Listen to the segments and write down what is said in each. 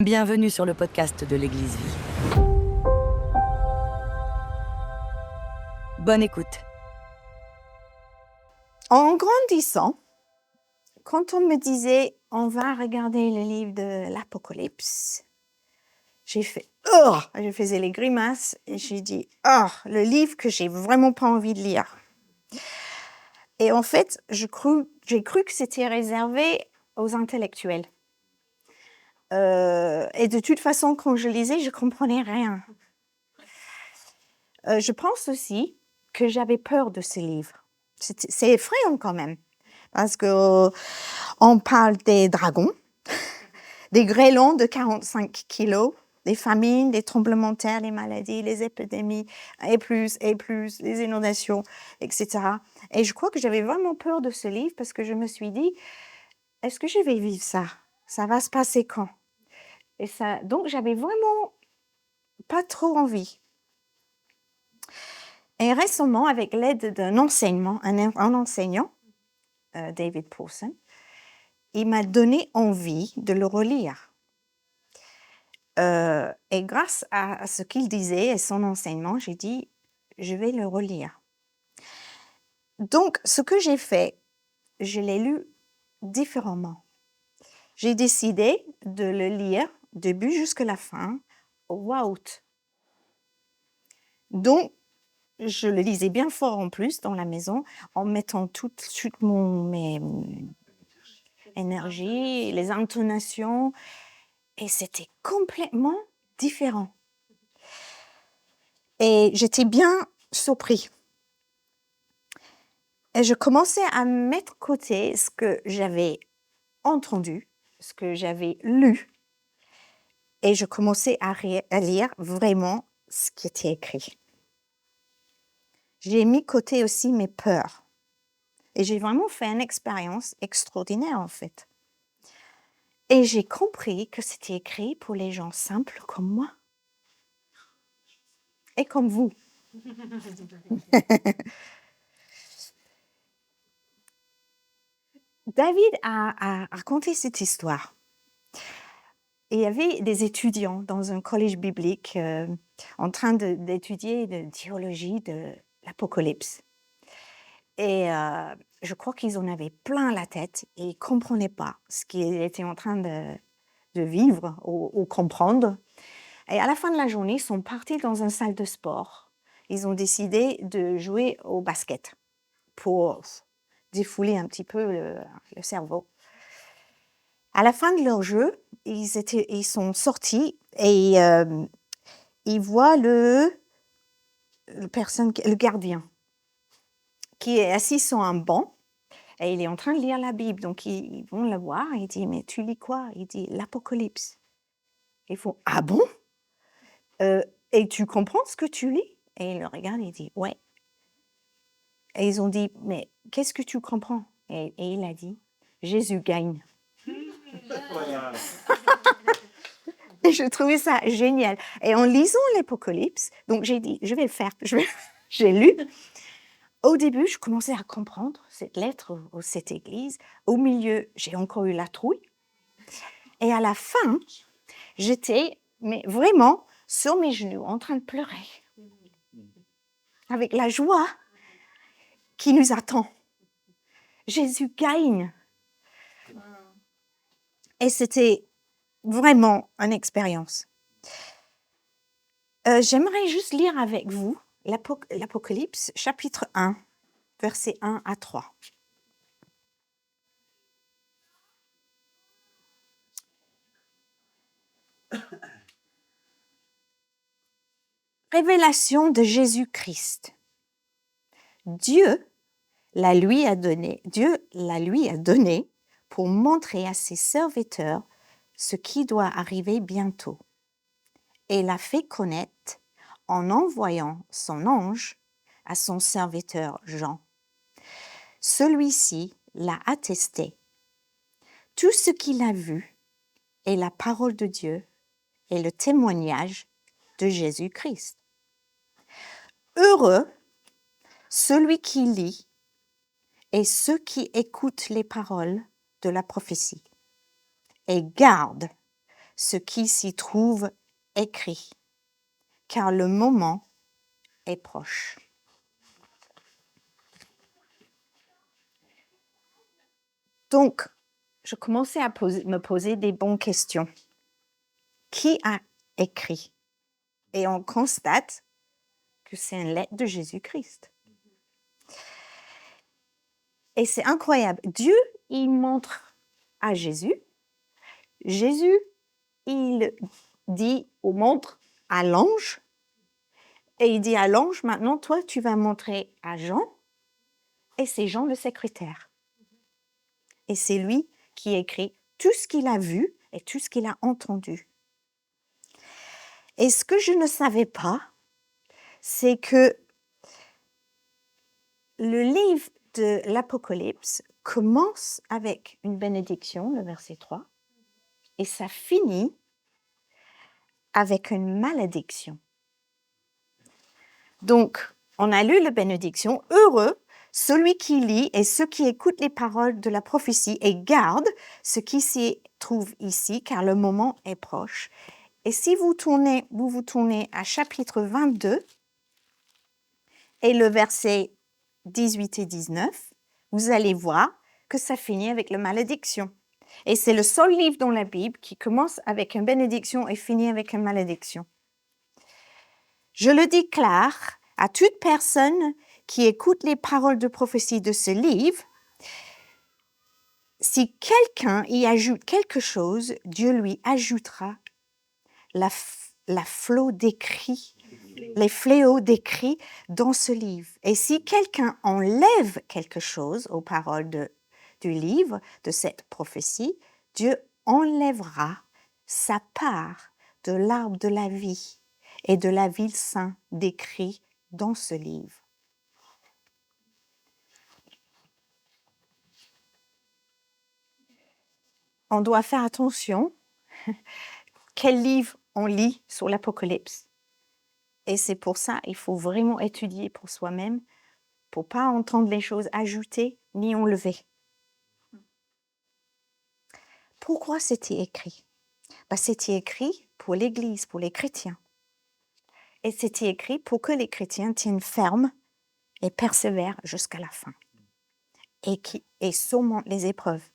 Bienvenue sur le podcast de l'Église Vie. Bonne écoute. En grandissant, quand on me disait « on va regarder le livre de l'Apocalypse », j'ai fait « oh !» Je faisais les grimaces et j'ai dit « oh !» le livre que j'ai vraiment pas envie de lire. Et en fait, j'ai cru que c'était réservé aux intellectuels. Et de toute façon, quand je lisais, je comprenais rien. Je pense aussi que j'avais peur de ce livre. C'est effrayant quand même, parce que on parle des dragons, des grêlons de 45 kilos, des famines, des tremblements de terre, des maladies, les épidémies, et plus, les inondations, etc. Et je crois que j'avais vraiment peur de ce livre parce que je me suis dit, est-ce que je vais vivre ça? Ça va se passer quand? Et ça, donc j'avais vraiment pas trop envie. Et récemment, avec l'aide d'un enseignant, un enseignant, David Pawson, il m'a donné envie de le relire. Et grâce à ce qu'il disait et son enseignement, j'ai dit, je vais le relire. Donc, ce que j'ai fait, je l'ai lu différemment. J'ai décidé de le lire, début jusqu'à la fin, voix haute. Donc, je le lisais bien fort en plus dans la maison, en mettant toute mes énergies, les intonations, et c'était complètement différent. Et j'étais bien surpris. Et je commençais à mettre de côté ce que j'avais entendu, ce que j'avais lu, et je commençais à lire vraiment ce qui était écrit. J'ai mis de côté aussi mes peurs. Et j'ai vraiment fait une expérience extraordinaire, en fait. Et j'ai compris que c'était écrit pour les gens simples comme moi. Et comme vous. David a raconté cette histoire. Et il y avait des étudiants dans un collège biblique en train d'étudier la théologie de l'Apocalypse. Et je crois qu'ils en avaient plein la tête et ils ne comprenaient pas ce qu'ils étaient en train de vivre ou comprendre. Et à la fin de la journée, ils sont partis dans une salle de sport. Ils ont décidé de jouer au basket pour défouler un petit peu le cerveau. À la fin de leur jeu, ils sont sortis et ils voient le gardien qui est assis sur un banc et il est en train de lire la Bible. Donc, ils vont le voir et il dit « Mais tu lis quoi ?» Il dit « L'Apocalypse. » Ils font « Ah bon ? Et tu comprends ce que tu lis ?» Et il le regarde et il dit « Ouais. » Et ils ont dit « Mais qu'est-ce que tu comprends ?» Et il a dit « Jésus gagne. » Et je trouvais ça génial. Et en lisant l'Apocalypse, donc j'ai dit, je vais le faire. J'ai lu. Au début, je commençais à comprendre cette lettre ou cette église. Au milieu, j'ai encore eu la trouille. Et à la fin, j'étais mais vraiment sur mes genoux, en train de pleurer. Avec la joie qui nous attend. Jésus gagne. Et c'était vraiment une expérience. J'aimerais juste lire avec vous l'Apocalypse, chapitre 1, versets 1 à 3. Révélation de Jésus-Christ. Dieu la lui a donné pour montrer à ses serviteurs ce qui doit arriver bientôt. Et l'a fait connaître en envoyant son ange à son serviteur Jean. Celui-ci l'a attesté. Tout ce qu'il a vu est la parole de Dieu et le témoignage de Jésus-Christ. Heureux celui qui lit et ceux qui écoutent les paroles de la prophétie et gardent ce qui s'y trouve écrit, car le moment est proche. Donc, je commençais à me poser des bonnes questions. Qui a écrit? Et on constate que c'est une lettre de Jésus-Christ. Et c'est incroyable. Dieu, il montre à Jésus. Jésus, il dit ou montre à l'ange. Et il dit à l'ange, maintenant, toi, tu vas montrer à Jean. Et c'est Jean le secrétaire. Et c'est lui qui écrit tout ce qu'il a vu et tout ce qu'il a entendu. Et ce que je ne savais pas, c'est que le livre de l'Apocalypse commence avec une bénédiction, le verset 3, et ça finit avec une malédiction. Donc, on a lu la bénédiction, heureux celui qui lit et ceux qui écoutent les paroles de la prophétie et gardent ce qui s'y trouve ici, car le moment est proche. Et si vous vous tournez à chapitre 22 et le verset 18 et 19, vous allez voir que ça finit avec la malédiction. Et c'est le seul livre dans la Bible qui commence avec une bénédiction et finit avec une malédiction. Je le déclare à toute personne qui écoute les paroles de prophétie de ce livre, si quelqu'un y ajoute quelque chose, Dieu lui ajoutera la flot d'écrits, les fléaux décrits dans ce livre. Et si quelqu'un enlève quelque chose aux paroles du livre, de cette prophétie, Dieu enlèvera sa part de l'arbre de la vie et de la ville sainte décrit dans ce livre. On doit faire attention quel livre on lit sur l'Apocalypse. Et c'est pour ça qu'il faut vraiment étudier pour soi-même, pour ne pas entendre les choses ajoutées ni enlevées. Pourquoi c'était écrit? C'était écrit pour l'Église, pour les chrétiens. Et c'était écrit pour que les chrétiens tiennent ferme et persévèrent jusqu'à la fin. Et surmontent les épreuves.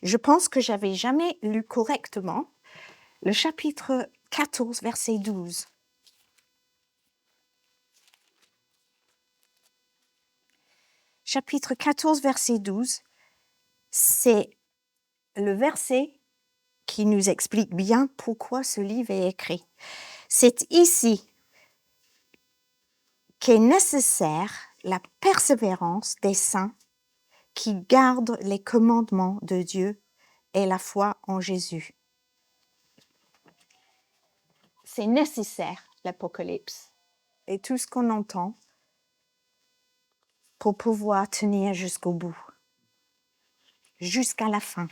Je pense que j'avais jamais lu correctement le chapitre 14, verset 12. Chapitre 14, verset 12, c'est le verset qui nous explique bien pourquoi ce livre est écrit. C'est ici qu'est nécessaire la persévérance des saints qui gardent les commandements de Dieu et la foi en Jésus. C'est nécessaire, l'Apocalypse, et tout ce qu'on entend pour pouvoir tenir jusqu'au bout, jusqu'à la fin.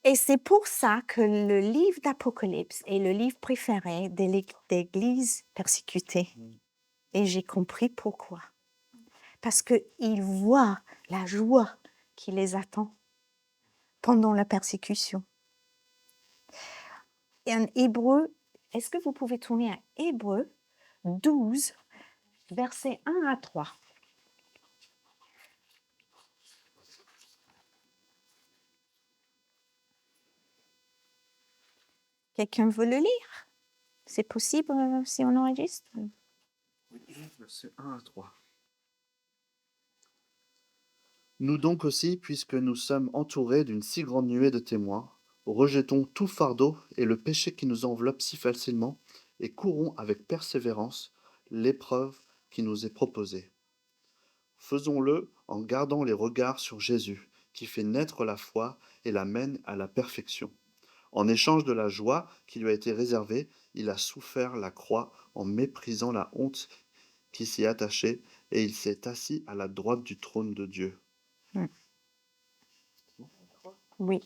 Et c'est pour ça que le livre d'Apocalypse est le livre préféré des églises persécutées. Et j'ai compris pourquoi. Parce qu'ils voient la joie qui les attend pendant la persécution. Et en Hébreu, est-ce que vous pouvez tourner à Hébreu 12, versets 1 à 3. Quelqu'un veut le lire? C'est possible si on enregistre? Oui, versets 1 à 3. Nous donc aussi, puisque nous sommes entourés d'une si grande nuée de témoins, rejetons tout fardeau et le péché qui nous enveloppe si facilement, et courons avec persévérance l'épreuve qui nous est proposée. Faisons-le en gardant les regards sur Jésus, qui fait naître la foi et la mène à la perfection. En échange de la joie qui lui a été réservée, il a souffert la croix en méprisant la honte qui s'y attachait, et il s'est assis à la droite du trône de Dieu. Oui.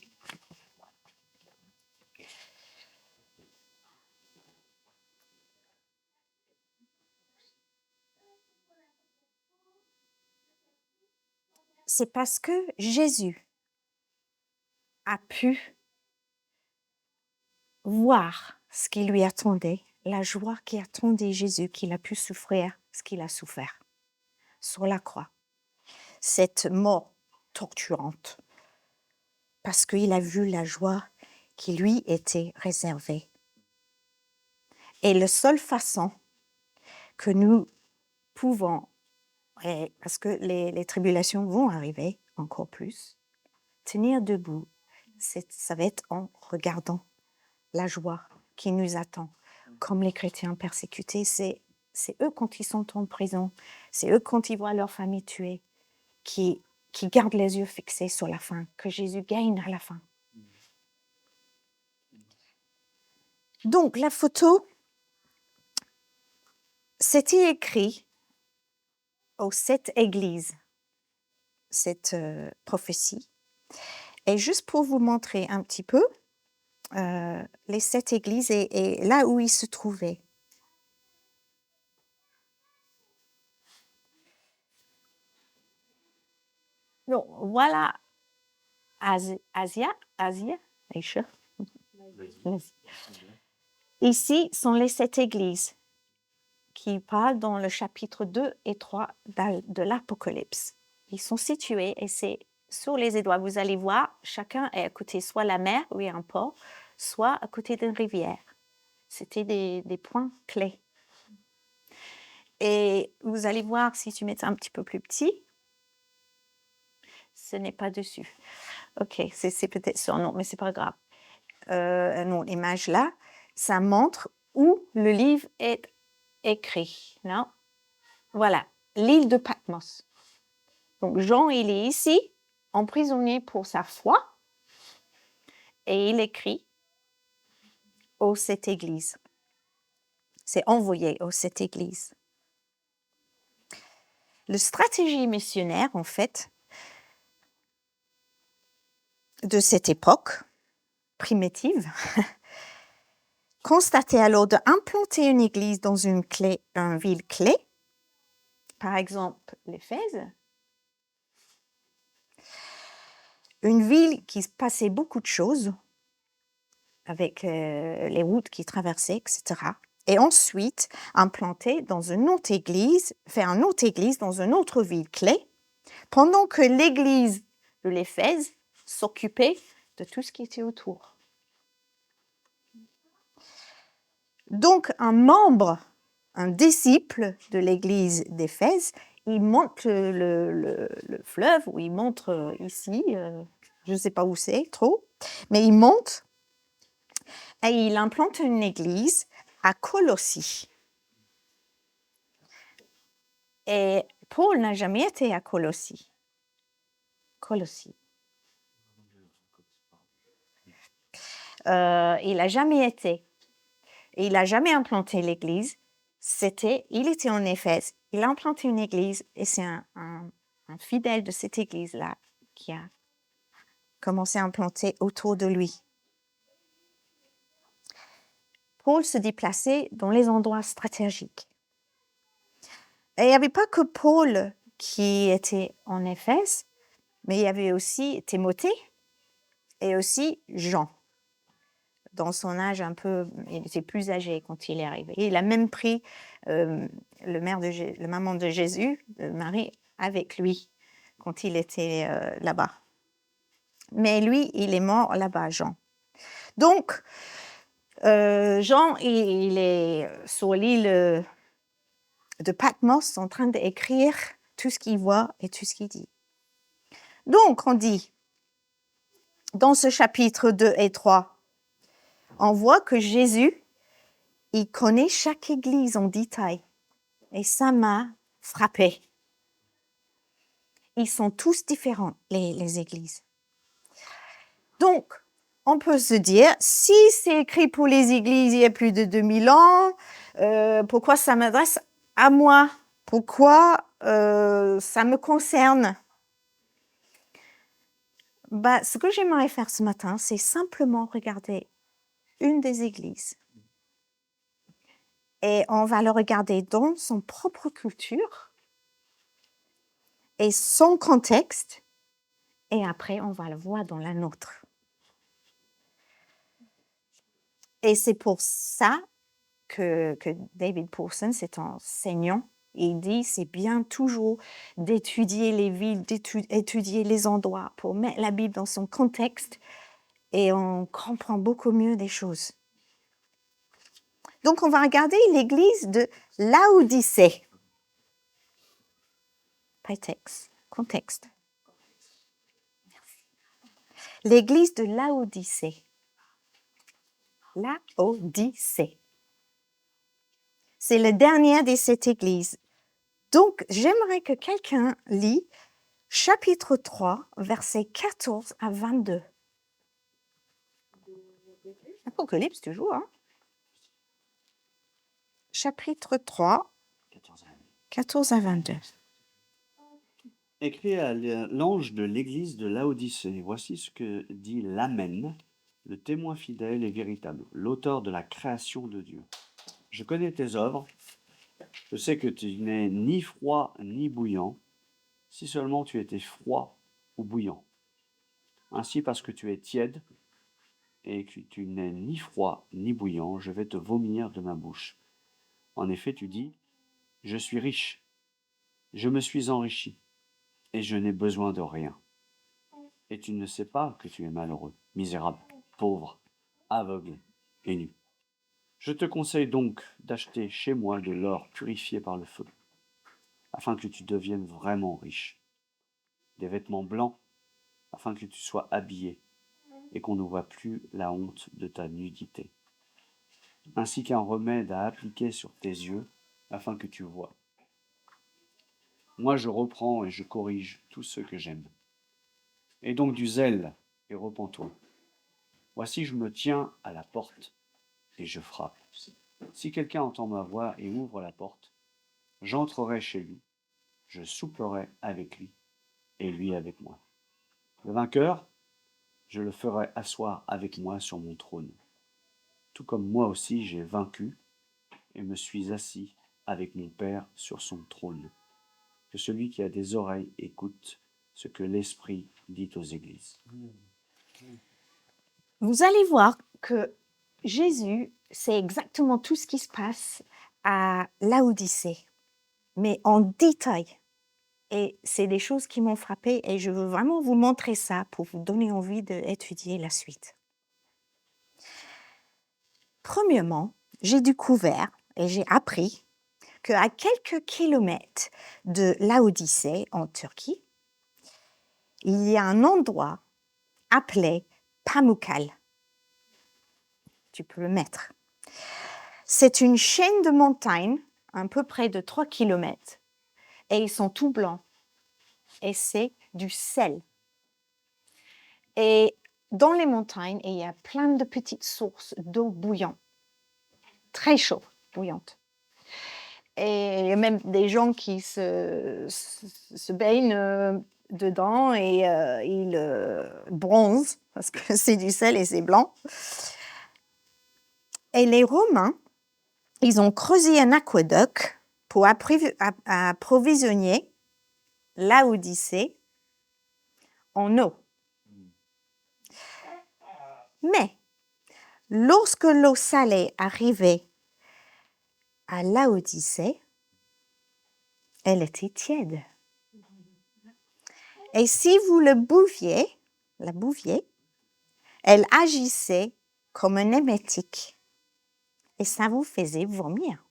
c'est parce que Jésus a pu voir ce qui lui attendait, la joie qui attendait Jésus, qu'il a pu souffrir ce qu'il a souffert sur la croix. Cette mort torturante, parce qu'il a vu la joie qui lui était réservée. Et la seule façon que nous pouvons, parce que les tribulations vont arriver encore plus, tenir debout, ça va être en regardant la joie qui nous attend. Comme les chrétiens persécutés, c'est eux quand ils sont en prison, c'est eux quand ils voient leur famille tuée, qui gardent les yeux fixés sur la fin, que Jésus gagne à la fin. Donc la photo, c'était écrit aux 7 églises, cette prophétie. Et juste pour vous montrer un petit peu, les 7 églises et là où ils se trouvaient. Donc, voilà Asia, Aïcha. Ici sont les 7 églises qui parlent dans le chapitre 2 et 3 de l'Apocalypse. Ils sont situés et c'est sur les étoiles. Vous allez voir, chacun est à côté soit la mer, où il y a un port, soit à côté d'une rivière. C'était des points clés. Et vous allez voir, si tu mets ça un petit peu plus petit, ce n'est pas dessus. Ok, c'est peut-être ça, non, mais c'est pas grave. Non, l'image là, ça montre où le livre est écrit. Non? Voilà, l'île de Patmos. Donc Jean, il est ici, emprisonné pour sa foi, et il écrit aux 7 églises. C'est envoyé aux 7 églises. La stratégie missionnaire, en fait, de cette époque primitive, constatait alors d'implanter une église dans une ville clé, par exemple l'Éphèse, une ville qui se passait beaucoup de choses, avec les routes qui traversaient, etc. Et ensuite, implanter dans une autre église, faire une autre église dans une autre ville clé, pendant que l'église de l'Éphèse s'occupait de tout ce qui était autour. Donc, un membre, un disciple de l'église d'Éphèse, il monte le fleuve, ou il monte ici, je ne sais pas où c'est trop, mais il monte et il implante une église à Colossie. Et Paul n'a jamais été à Colossie. Il n'a jamais été. Il n'a jamais implanté l'église. Il était en Éphèse. Il a implanté une église et c'est un fidèle de cette église-là qui a commencé à implanter autour de lui. Paul se déplaçait dans les endroits stratégiques. Et il n'y avait pas que Paul qui était en Éphèse, mais il y avait aussi Timothée et aussi Jean. Dans son âge un peu, il était plus âgé quand il est arrivé. Et il a même pris le maman de Jésus, Marie, avec lui quand il était là-bas. Mais lui, il est mort là-bas, Jean. Donc, Jean, il est sur l'île de Patmos en train d'écrire tout ce qu'il voit et tout ce qu'il dit. Donc, on dit, dans ce chapitre 2 et 3, on voit que Jésus, il connaît chaque église en détail. Et ça m'a frappée. Ils sont tous différents, les églises. Donc, on peut se dire, si c'est écrit pour les églises il y a plus de 2000 ans, pourquoi ça m'adresse à moi? Pourquoi ça me concerne? Ce que j'aimerais faire ce matin, c'est simplement regarder une des églises. Et on va le regarder dans son propre culture et son contexte, et après, on va le voir dans la nôtre. Et c'est pour ça que David Pawson, cet enseignant, il dit c'est bien toujours d'étudier les villes, d'étudier les endroits pour mettre la Bible dans son contexte et on comprend beaucoup mieux des choses. Donc, on va regarder l'église de Laodicée. Prétexte, contexte. L'église de Laodicée. Laodicée. C'est le dernier de cette église. Donc, j'aimerais que quelqu'un lit chapitre 3, versets 14 à 22. Apocalypse toujours, hein? Chapitre 3, 14 à 22. Écrit à l'ange de l'église de Laodicée, voici ce que dit l'Amen, le témoin fidèle et véritable, l'auteur de la création de Dieu. Je connais tes œuvres, je sais que tu n'es ni froid ni bouillant, si seulement tu étais froid ou bouillant. Ainsi, parce que tu es tiède et que tu n'es ni froid ni bouillant, je vais te vomir de ma bouche. En effet, tu dis, je suis riche, je me suis enrichi, et je n'ai besoin de rien. Et tu ne sais pas que tu es malheureux, misérable, pauvre, aveugle et nu. Je te conseille donc d'acheter chez moi de l'or purifié par le feu, afin que tu deviennes vraiment riche, des vêtements blancs, afin que tu sois habillé et qu'on ne voit plus la honte de ta nudité, ainsi qu'un remède à appliquer sur tes yeux, afin que tu vois. Moi je reprends et je corrige tous ceux que j'aime. Et donc du zèle et repens-toi. Voici, je me tiens à la porte et je frappe. Si quelqu'un entend ma voix et ouvre la porte, j'entrerai chez lui, je souperai avec lui et lui avec moi. Le vainqueur, je le ferai asseoir avec moi sur mon trône, tout comme moi aussi j'ai vaincu et me suis assis avec mon Père sur son trône. Que celui qui a des oreilles écoute ce que l'Esprit dit aux églises. Vous allez voir que Jésus sait exactement tout ce qui se passe à Laodicée, mais en détail. Et c'est des choses qui m'ont frappée et je veux vraiment vous montrer ça pour vous donner envie d'étudier la suite. Premièrement, j'ai découvert et j'ai appris qu'à quelques kilomètres de Laodicée, en Turquie, il y a un endroit appelé Pamukkale. Tu peux le mettre. C'est une chaîne de montagnes, à peu près de 3 kilomètres, et ils sont tout blancs. Et c'est du sel. Et dans les montagnes, il y a plein de petites sources d'eau bouillante, très chaude, bouillante. Et il y a même des gens qui se baignent dedans et ils bronzent parce que c'est du sel et c'est blanc. Et les Romains, ils ont creusé un aqueduc pour approvisionner Laodicée en eau. Mais lorsque l'eau salée arrivait à Laodicée, elle était tiède. Et si vous la bouviez, elle agissait comme un émétique et ça vous faisait vomir.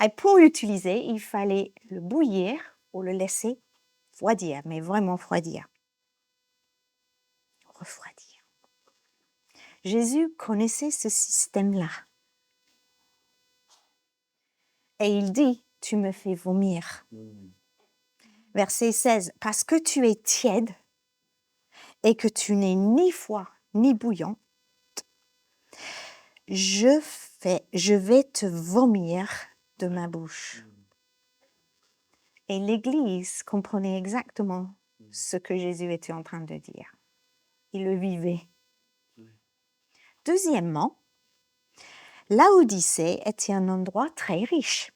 Et pour l'utiliser, il fallait le bouillir ou le laisser refroidir, mais vraiment refroidir. Jésus connaissait ce système-là. Et il dit, tu me fais vomir. Verset 16, parce que tu es tiède et que tu n'es ni froid ni bouillant, je vais te vomir de ma bouche. Et l'Église comprenait exactement ce que Jésus était en train de dire. Il le vivait. Deuxièmement, Laodicée était un endroit très riche.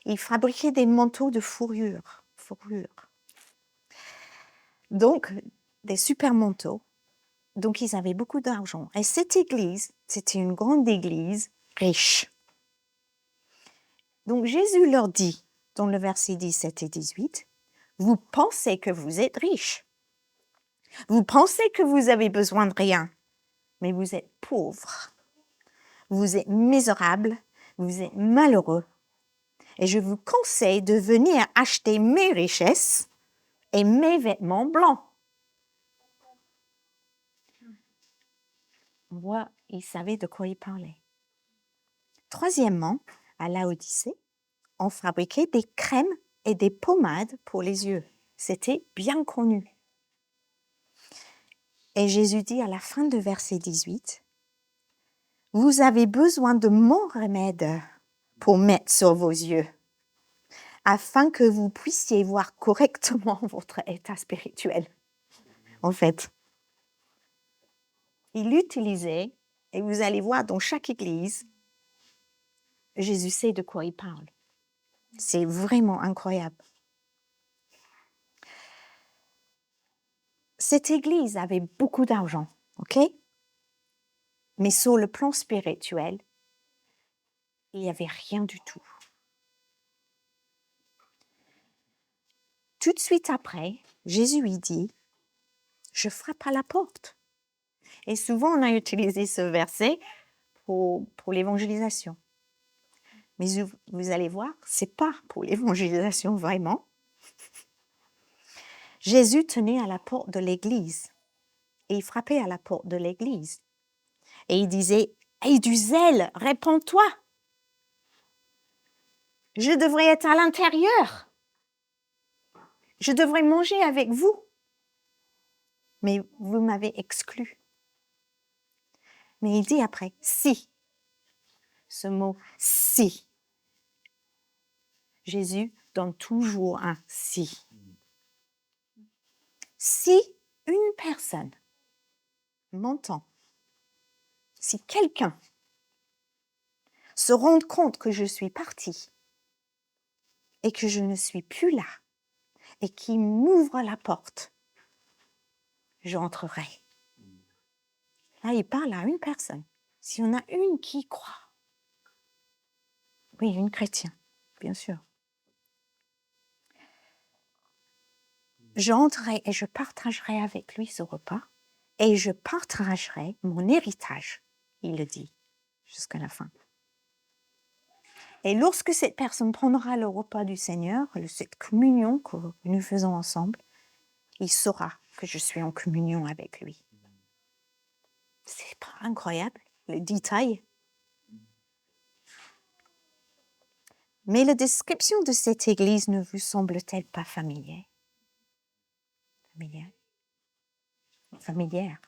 Ils fabriquaient des manteaux de fourrure. Donc, des super manteaux. Donc, ils avaient beaucoup d'argent. Et cette église, c'était une grande église riche. Donc, Jésus leur dit, dans le verset 17 et 18, « Vous pensez que vous êtes riches. Vous pensez que vous avez besoin de rien, mais vous êtes pauvres. Vous êtes misérables, vous êtes malheureux. Et je vous conseille de venir acheter mes richesses et mes vêtements blancs. » On voit, il savait de quoi il parlait. Troisièmement, à Laodicée, on fabriquait des crèmes et des pommades pour les yeux. C'était bien connu. Et Jésus dit à la fin de verset 18, « Vous avez besoin de mon remède pour mettre sur vos yeux, afin que vous puissiez voir correctement votre état spirituel. » En fait, il l'utilisait, et vous allez voir dans chaque église, Jésus sait de quoi il parle. C'est vraiment incroyable. Cette église avait beaucoup d'argent, ok? Mais sur le plan spirituel, il n'y avait rien du tout. Tout de suite après, Jésus lui dit, « Je frappe à la porte. » Et souvent, on a utilisé ce verset pour l'évangélisation. Mais vous allez voir, ce n'est pas pour l'évangélisation vraiment. Jésus tenait à la porte de l'église et il frappait à la porte de l'église. Et il disait, « Aie du zèle, répands-toi. Je devrais être à l'intérieur. Je devrais manger avec vous. Mais vous m'avez exclu. » Mais il dit après, « Si. » Ce mot « si ». Jésus donne toujours un « si ». Si une personne m'entend, si quelqu'un se rend compte que je suis partie et que je ne suis plus là et qui m'ouvre la porte, j'entrerai. Là, il parle à une personne. S'il y en a une qui croit, oui, une chrétienne, bien sûr. J'entrerai et je partagerai avec lui ce repas et je partagerai mon héritage, il le dit, jusqu'à la fin. Et lorsque cette personne prendra le repas du Seigneur, cette communion que nous faisons ensemble, il saura que je suis en communion avec lui. C'est pas incroyable, le détail. Mais la description de cette église ne vous semble-t-elle pas familière? Familière.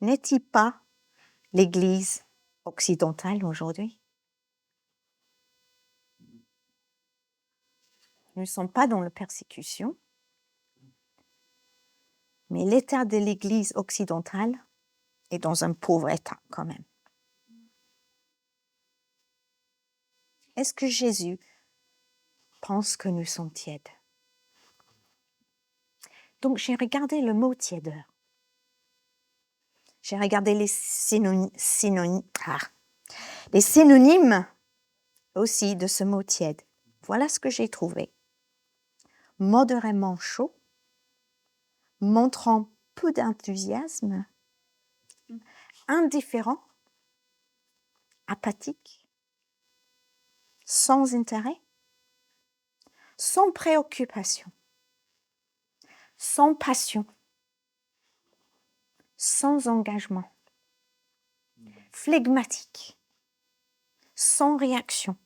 N'est-il pas l'église occidentale aujourd'hui? Nous ne sommes pas dans la persécution, mais l'état de l'église occidentale est dans un pauvre état quand même. Est-ce que Jésus pense que nous sommes tièdes? Donc, j'ai regardé le mot tièdeur. J'ai regardé les synonymes aussi de ce mot tiède. Voilà ce que j'ai trouvé. Modérément chaud, montrant peu d'enthousiasme, indifférent, apathique, sans intérêt, sans préoccupation, sans passion, sans engagement, flegmatique, sans réaction.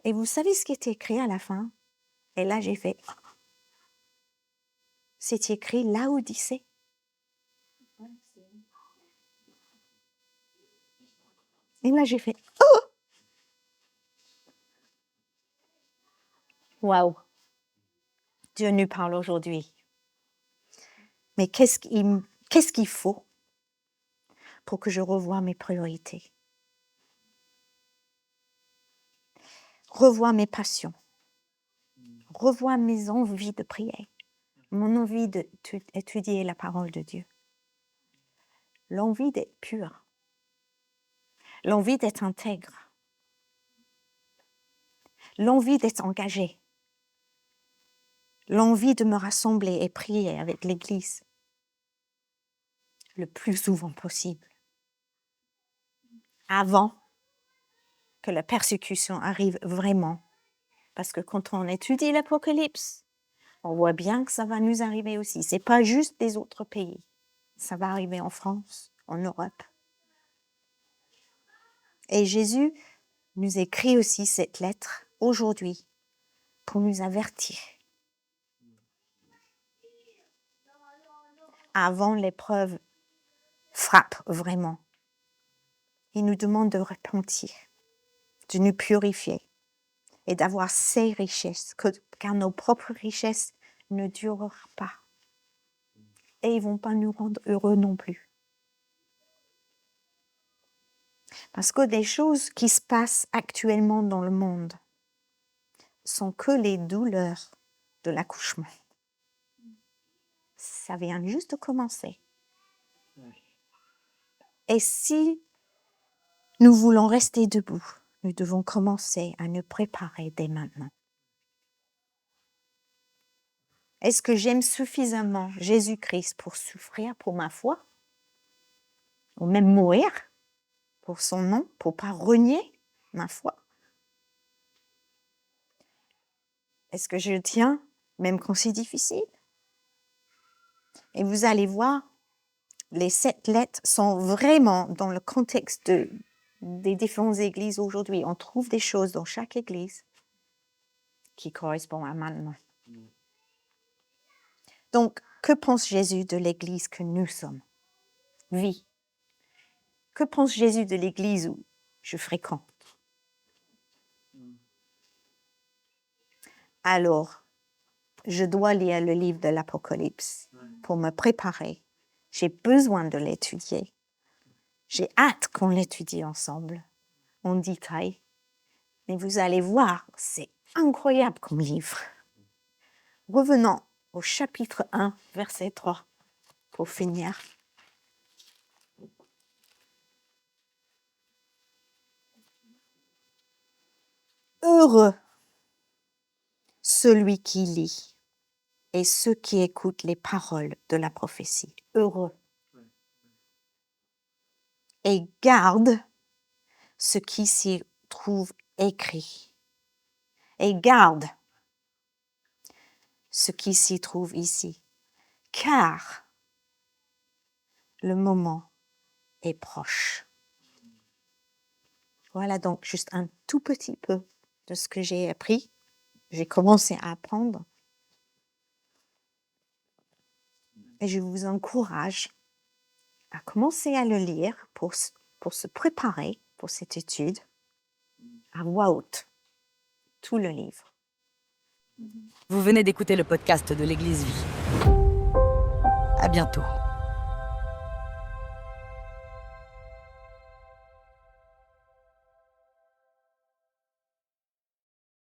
Et vous savez ce qui est écrit à la fin? Et là, j'ai fait... C'est écrit Laodicée. Et là, j'ai fait... Oh! Waouh! Dieu nous parle aujourd'hui. Mais qu'est-ce qu'il faut pour que je revoie mes priorités? revois mes passions, revois mes envies de prier, mon envie d'étudier la parole de Dieu, l'envie d'être pur, l'envie d'être intègre, l'envie d'être engagé, l'envie de me rassembler et prier avec l'Église le plus souvent possible, avant que la persécution arrive vraiment. Parce que quand on étudie l'Apocalypse, on voit bien que ça va nous arriver aussi. Ce n'est pas juste des autres pays. Ça va arriver en France, en Europe. Et Jésus nous écrit aussi cette lettre aujourd'hui pour nous avertir. Avant l'épreuve frappe vraiment. Il nous demande de repentir, de nous purifier et d'avoir ses richesses, car nos propres richesses ne dureront pas. Et ils ne vont pas nous rendre heureux non plus. Parce que des choses qui se passent actuellement dans le monde sont que les douleurs de l'accouchement. Ça vient juste de commencer. Et si nous voulons rester debout, nous devons commencer à nous préparer dès maintenant. Est-ce que j'aime suffisamment Jésus-Christ pour souffrir pour ma foi? Ou même mourir pour son nom, pour ne pas renier ma foi? Est-ce que je le tiens, même quand c'est difficile? Et vous allez voir, les 7 lettres sont vraiment dans le contexte des différentes églises aujourd'hui. On trouve des choses dans chaque église qui correspondent à maintenant. Donc, que pense Jésus de l'église que nous sommes? Vie. Que pense Jésus de l'église où je fréquente? Alors, je dois lire le livre de l'Apocalypse pour me préparer. J'ai besoin de l'étudier. J'ai hâte qu'on l'étudie ensemble, en détail. Mais vous allez voir, c'est incroyable comme livre. Revenons au chapitre 1, verset 3, pour finir. Heureux celui qui lit et ceux qui écoutent les paroles de la prophétie. Heureux. Et garde ce qui s'y trouve écrit. Et garde ce qui s'y trouve ici. Car le moment est proche. Voilà donc juste un tout petit peu de ce que j'ai appris. J'ai commencé à apprendre. Et je vous encourage à commencer à le lire pour se préparer pour cette étude à voix haute, tout le livre. Vous venez d'écouter le podcast de l'Église Vie. À bientôt.